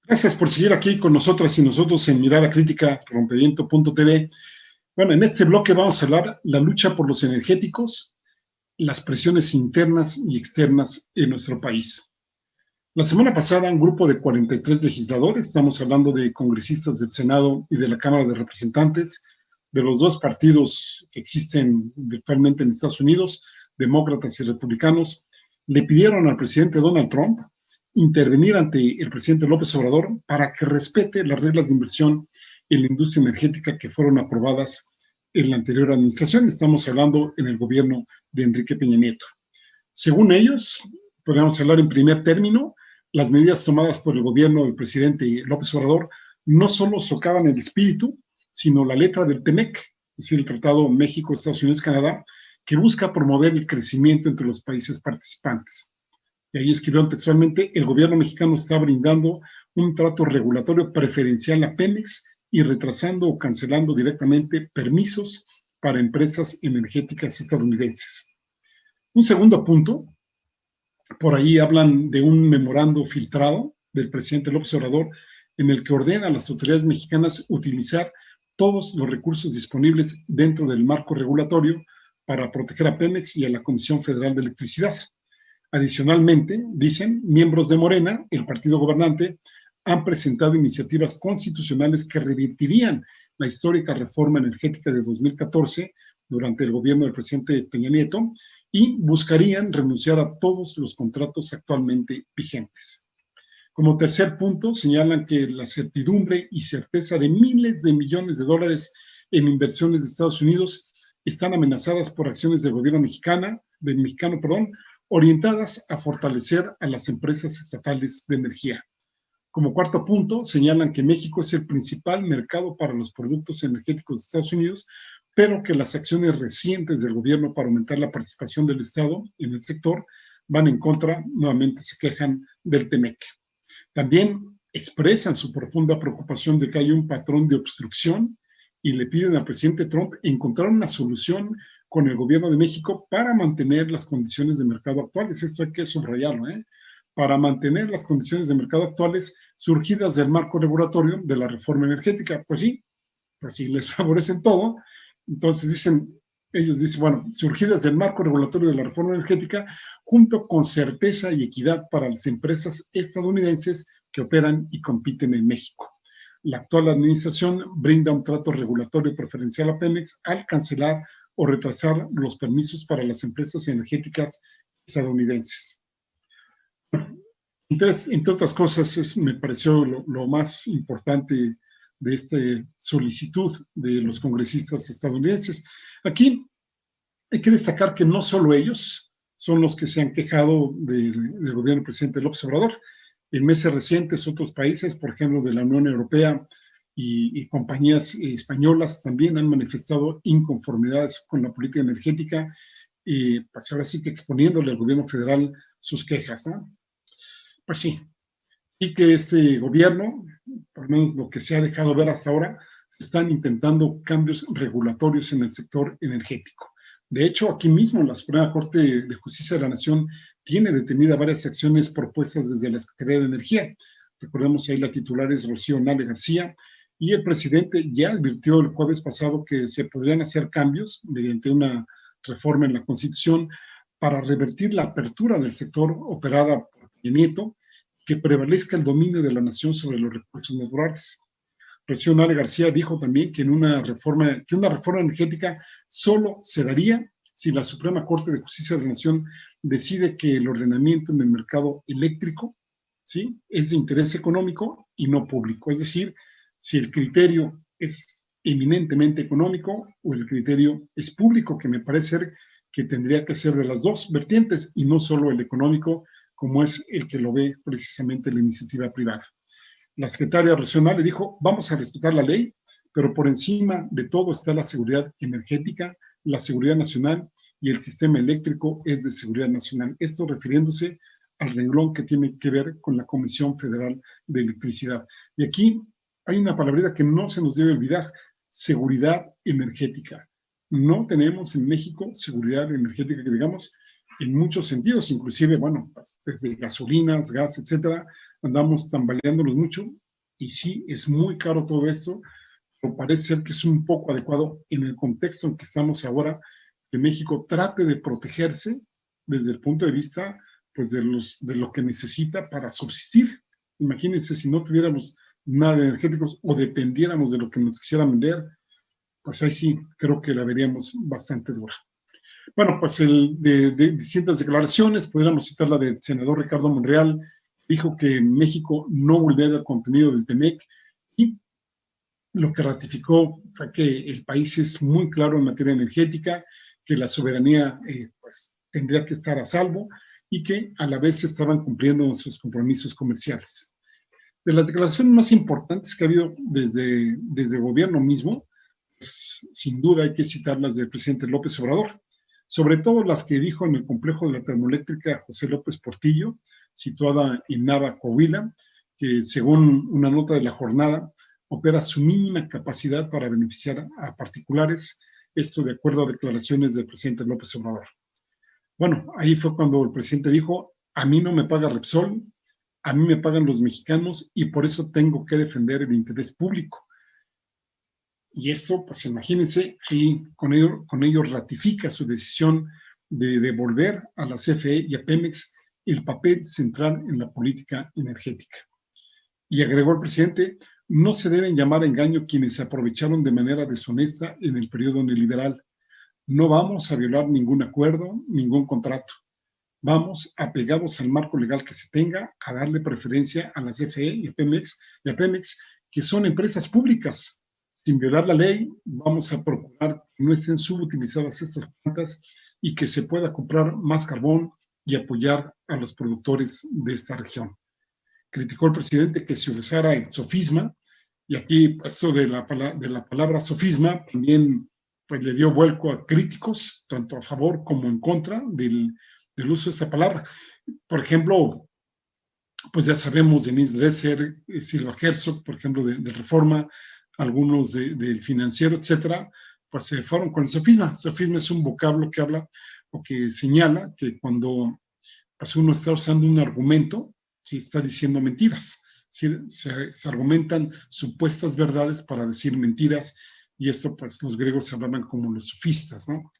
Gracias por seguir aquí con nosotras y nosotros en Mirada Crítica, Rompeviento.tv. Bueno, en este bloque vamos a hablar la lucha por los energéticos, las presiones internas y externas en nuestro país. La semana pasada, un grupo de 43 legisladores, estamos hablando de congresistas del Senado y de la Cámara de Representantes, de los dos partidos que existen virtualmente en Estados Unidos, demócratas y republicanos, le pidieron al presidente Donald Trump intervenir ante el presidente López Obrador para que respete las reglas de inversión en la industria energética que fueron aprobadas en la anterior administración. Estamos hablando en el gobierno de Enrique Peña Nieto. Según ellos, podríamos hablar en primer término, las medidas tomadas por el gobierno del presidente López Obrador no solo socavan el espíritu, sino la letra del TEMEC, es decir, el Tratado México, Estados Unidos, Canadá, que busca promover el crecimiento entre los países participantes. Y ahí escribieron textualmente: el gobierno mexicano está brindando un trato regulatorio preferencial a Pemex y retrasando o cancelando directamente permisos para empresas energéticas estadounidenses. Un segundo punto, por ahí hablan de un memorando filtrado del presidente López Obrador en el que ordena a las autoridades mexicanas utilizar todos los recursos disponibles dentro del marco regulatorio para proteger a Pemex y a la Comisión Federal de Electricidad. Adicionalmente, dicen, miembros de Morena, el partido gobernante, han presentado iniciativas constitucionales que revertirían la histórica reforma energética de 2014 durante el gobierno del presidente Peña Nieto y buscarían renunciar a todos los contratos actualmente vigentes. Como tercer punto, señalan que la certidumbre y certeza de miles de millones de dólares en inversiones de Estados Unidos están amenazadas por acciones del gobierno mexicano, orientadas a fortalecer a las empresas estatales de energía. Como cuarto punto, señalan que México es el principal mercado para los productos energéticos de Estados Unidos, pero que las acciones recientes del gobierno para aumentar la participación del Estado en el sector van en contra, nuevamente se quejan del TEMEC. También expresan su profunda preocupación de que hay un patrón de obstrucción y le piden al presidente Trump encontrar una solución con el gobierno de México para mantener las condiciones de mercado actuales. Esto hay que subrayarlo, para mantener las condiciones de mercado actuales surgidas del marco regulatorio de la reforma energética. Pues sí, les favorecen todo. Entonces ellos dicen, bueno, surgidas del marco regulatorio de la reforma energética, junto con certeza y equidad para las empresas estadounidenses que operan y compiten en México. La actual administración brinda un trato regulatorio preferencial a Pemex al cancelar o retrasar los permisos para las empresas energéticas estadounidenses. Entonces, entre otras cosas, me pareció lo más importante de esta solicitud de los congresistas estadounidenses. Aquí hay que destacar que no solo ellos son los que se han quejado del gobierno del presidente López Obrador. En meses recientes, otros países, por ejemplo, de la Unión Europea y compañías españolas también han manifestado inconformidades con la política energética, pues ahora sí que exponiéndole al gobierno federal sus quejas, ¿no? Pues sí, y que este gobierno, por lo menos lo que se ha dejado ver hasta ahora, están intentando cambios regulatorios en el sector energético. De hecho, aquí mismo la Suprema Corte de Justicia de la Nación tiene detenida varias acciones propuestas desde la Secretaría de Energía. Recordemos ahí la titular es Rocío Nale García, y el presidente ya advirtió el jueves pasado que se podrían hacer cambios mediante una reforma en la Constitución para revertir la apertura del sector operada por Peña Nieto, que prevalezca el dominio de la nación sobre los recursos naturales. Rocío Nale García dijo también que una reforma energética solo se daría si la Suprema Corte de Justicia de la Nación decide que el ordenamiento en el mercado eléctrico, ¿sí?, es de interés económico y no público. Es decir, si el criterio es eminentemente económico o el criterio es público, que me parece que tendría que ser de las dos vertientes y no solo el económico, como es el que lo ve precisamente la iniciativa privada. La secretaria Rocío Nale dijo: vamos a respetar la ley, pero por encima de todo está la seguridad energética, la seguridad nacional, y el sistema eléctrico es de seguridad nacional. Esto refiriéndose al renglón que tiene que ver con la Comisión Federal de Electricidad. Y aquí hay una palabrita que no se nos debe olvidar: seguridad energética. No tenemos en México seguridad energética, que digamos, en muchos sentidos, inclusive, bueno, desde gasolinas, gas, etcétera, andamos tambaleándonos mucho, y sí, es muy caro todo esto, pero parece ser que es un poco adecuado en el contexto en que estamos ahora, que México trate de protegerse desde el punto de vista pues, de lo que necesita para subsistir. Imagínense si no tuviéramos nada de energéticos o dependiéramos de lo que nos quisieran vender, pues ahí sí creo que la veríamos bastante dura. Bueno, pues de distintas declaraciones, podríamos citar la del senador Ricardo Monreal, dijo que México no volvería al contenido del TEMEC, y lo que ratificó fue que el país es muy claro en materia energética, que la soberanía pues, tendría que estar a salvo y que a la vez estaban cumpliendo sus compromisos comerciales. De las declaraciones más importantes que ha habido desde el gobierno mismo, pues, sin duda hay que citar las del presidente López Obrador, sobre todo las que dijo en el complejo de la termoeléctrica José López Portillo, situada en Nava, Coahuila, que según una nota de la jornada, opera su mínima capacidad para beneficiar a particulares, esto de acuerdo a declaraciones del presidente López Obrador. Bueno, ahí fue cuando el presidente dijo, a mí no me paga Repsol, a mí me pagan los mexicanos y por eso tengo que defender el interés público. Y esto, pues imagínense, ahí con ello ratifica su decisión de devolver a la CFE y a Pemex el papel central en la política energética. Y agregó el presidente, no se deben llamar a engaño quienes se aprovecharon de manera deshonesta en el periodo neoliberal. No vamos a violar ningún acuerdo, ningún contrato. Vamos, apegados al marco legal que se tenga, a darle preferencia a la CFE y a Pemex, que son empresas públicas. Sin violar la ley, vamos a procurar que no estén subutilizadas estas plantas y que se pueda comprar más carbón y apoyar a los productores de esta región. Criticó el presidente que se usara el sofisma, y aquí eso de la palabra sofisma también pues, le dio vuelco a críticos, tanto a favor como en contra del uso de esta palabra. Por ejemplo, pues ya sabemos Denise Dresser, Silva Herzog, por ejemplo, de Reforma, algunos del Financiero, etcétera, pues se fueron con el sofisma. Sofisma es un vocablo que habla o que señala que cuando pues, uno está usando un argumento, ¿sí? Está diciendo mentiras. ¿Sí? Se argumentan supuestas verdades para decir mentiras, y esto pues los griegos hablaban como los sofistas, ¿no?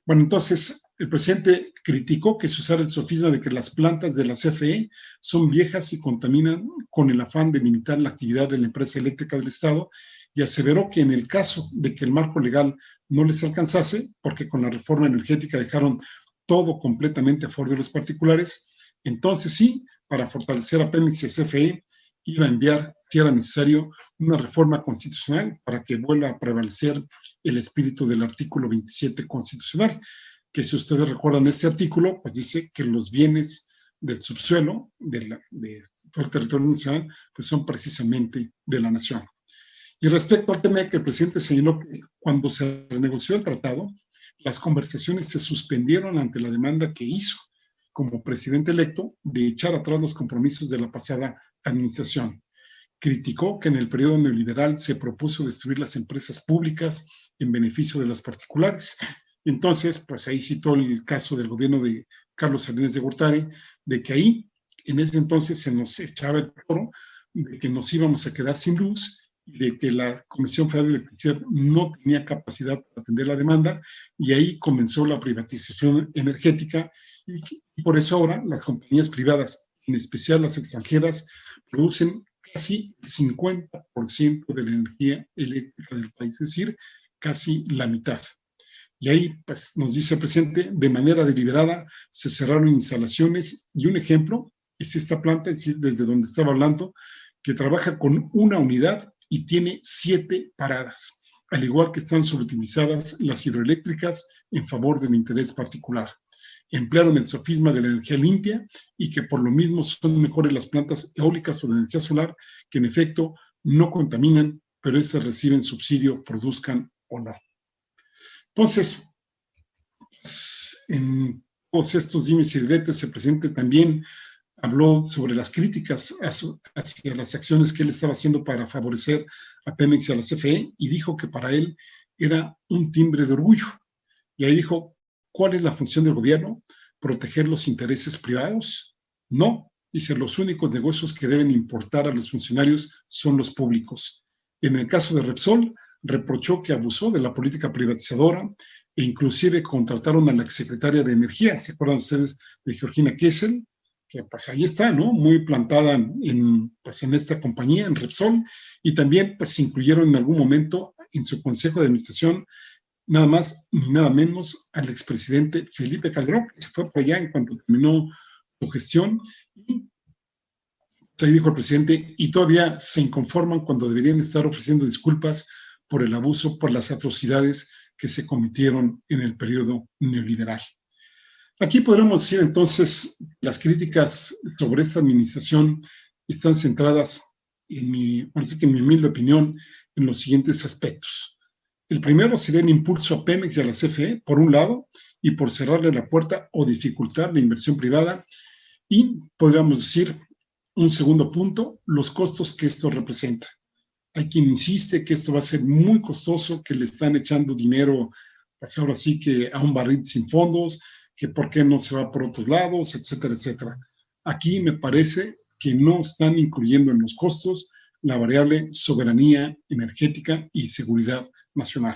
Bueno, entonces el presidente criticó que se usara el sofisma de que las plantas de la CFE son viejas y contaminan con el afán de limitar la actividad de la empresa eléctrica del Estado, y aseveró que en el caso de que el marco legal no les alcanzase, porque con la reforma energética dejaron todo completamente a favor de los particulares, entonces sí, para fortalecer a Pemex y a CFE, iba a enviar, si era necesario, una reforma constitucional para que vuelva a prevalecer el espíritu del artículo 27 constitucional, que si ustedes recuerdan este artículo, pues dice que los bienes del subsuelo de todo el territorio nacional, pues son precisamente de la nación. Y respecto al tema que el presidente señaló que cuando se renegoció el tratado, las conversaciones se suspendieron ante la demanda que hizo como presidente electo de echar atrás los compromisos de la pasada administración. Criticó que en el periodo neoliberal se propuso destruir las empresas públicas en beneficio de las particulares. Entonces, pues ahí citó el caso del gobierno de Carlos Salinas de Gortari, de que ahí, en ese entonces, se nos echaba el toro, de que nos íbamos a quedar sin luz, de que la Comisión Federal de Electricidad no tenía capacidad para atender la demanda, y ahí comenzó la privatización energética, y por eso ahora las compañías privadas, en especial las extranjeras, producen casi el 50% de la energía eléctrica del país, es decir, casi la mitad. Y ahí, pues, nos dice el presidente, de manera deliberada se cerraron instalaciones, y un ejemplo es esta planta, es decir, desde donde estaba hablando, que trabaja con una unidad y tiene 7 paradas, al igual que están sobreutilizadas las hidroeléctricas en favor del interés particular. Emplearon el sofisma de la energía limpia y que por lo mismo son mejores las plantas eólicas o de energía solar, que en efecto no contaminan, pero estas reciben subsidio, produzcan o no. Entonces, en todos estos dimes y diretes, el presidente también habló sobre las críticas hacia las acciones que él estaba haciendo para favorecer a Pemex y a la CFE, y dijo que para él era un timbre de orgullo. Y ahí dijo, ¿cuál es la función del gobierno? ¿Proteger los intereses privados? No, dice, los únicos negocios que deben importar a los funcionarios son los públicos. En el caso de Repsol, reprochó que abusó de la política privatizadora e inclusive contrataron a la exsecretaria de Energía, ¿se acuerdan ustedes de Georgina Kessel? Que pues ahí está, ¿no? Muy plantada pues, en esta compañía, en Repsol, y también pues incluyeron en algún momento en su consejo de administración nada más ni nada menos al expresidente Felipe Calderón, que se fue por allá en cuanto terminó su gestión, y ahí dijo el presidente, y todavía se inconforman cuando deberían estar ofreciendo disculpas por el abuso, por las atrocidades que se cometieron en el periodo neoliberal. Aquí podremos decir entonces, las críticas sobre esta administración están centradas, en mi humilde opinión, en los siguientes aspectos. El primero sería el impulso a Pemex y a la CFE, por un lado, y por cerrarle la puerta o dificultar la inversión privada. Y podríamos decir, un segundo punto, los costos que esto representa. Hay quien insiste que esto va a ser muy costoso, que le están echando dinero, pues ahora sí que a un barril sin fondos, que por qué no se va por otros lados, etcétera, etcétera. Aquí me parece que no están incluyendo en los costos la variable soberanía energética y seguridad nacional.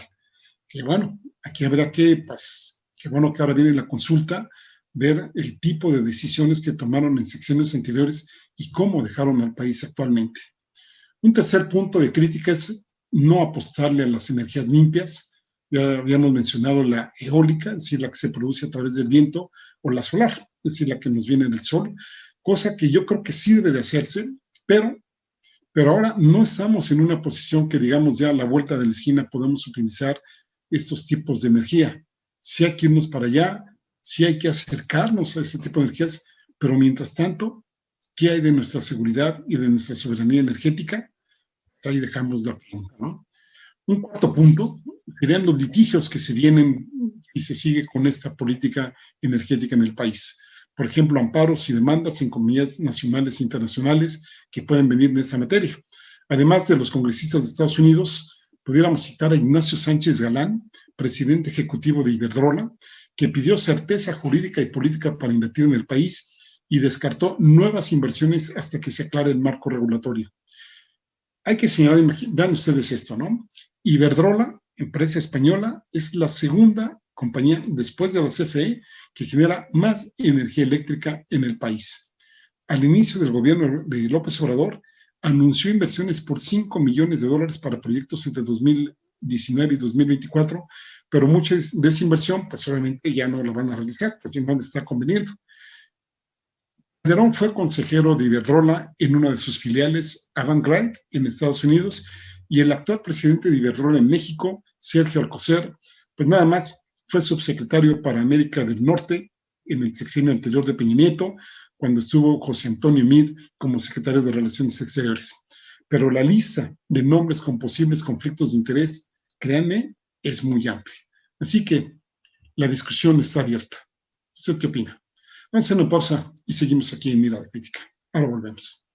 Que bueno, aquí habrá que, pues, qué bueno que ahora viene la consulta, ver el tipo de decisiones que tomaron en sexenios anteriores y cómo dejaron al país actualmente. Un tercer punto de crítica es no apostarle a las energías limpias. Ya habíamos mencionado la eólica, es decir, la que se produce a través del viento, o la solar, es decir, la que nos viene del sol, cosa que yo creo que sí debe de hacerse, pero ahora no estamos en una posición que, digamos, ya a la vuelta de la esquina podemos utilizar estos tipos de energía. Sí hay que irnos para allá, sí hay que acercarnos a ese tipo de energías, pero mientras tanto, ¿qué hay de nuestra seguridad y de nuestra soberanía energética? Ahí dejamos la pregunta, ¿no? Un cuarto punto serían los litigios que se vienen y se sigue con esta política energética en el país. Por ejemplo, amparos y demandas en comunidades nacionales e internacionales que pueden venir en esa materia. Además de los congresistas de Estados Unidos, pudiéramos citar a Ignacio Sánchez Galán, presidente ejecutivo de Iberdrola, que pidió certeza jurídica y política para invertir en el país y descartó nuevas inversiones hasta que se aclare el marco regulatorio. Hay que señalar, vean ustedes esto, ¿no? Iberdrola, empresa española, es la segunda compañía después de la CFE que genera más energía eléctrica en el país. Al inicio del gobierno de López Obrador, anunció inversiones por $5 millones para proyectos entre 2019 y 2024, pero mucha de esa inversión, pues obviamente ya no la van a realizar, porque no le está conveniendo. Calderón fue consejero de Iberdrola en una de sus filiales, Avangrid, en Estados Unidos, y el actual presidente de Iberdrola en México, Sergio Alcocer, pues nada más fue subsecretario para América del Norte en el sexenio anterior de Peña Nieto, cuando estuvo José Antonio Meade como secretario de Relaciones Exteriores. Pero la lista de nombres con posibles conflictos de interés, créanme, es muy amplia. Así que la discusión está abierta. ¿Usted qué opina? Vamos a hacer una pausa y seguimos aquí en Mirada Crítica. Ahora volvemos.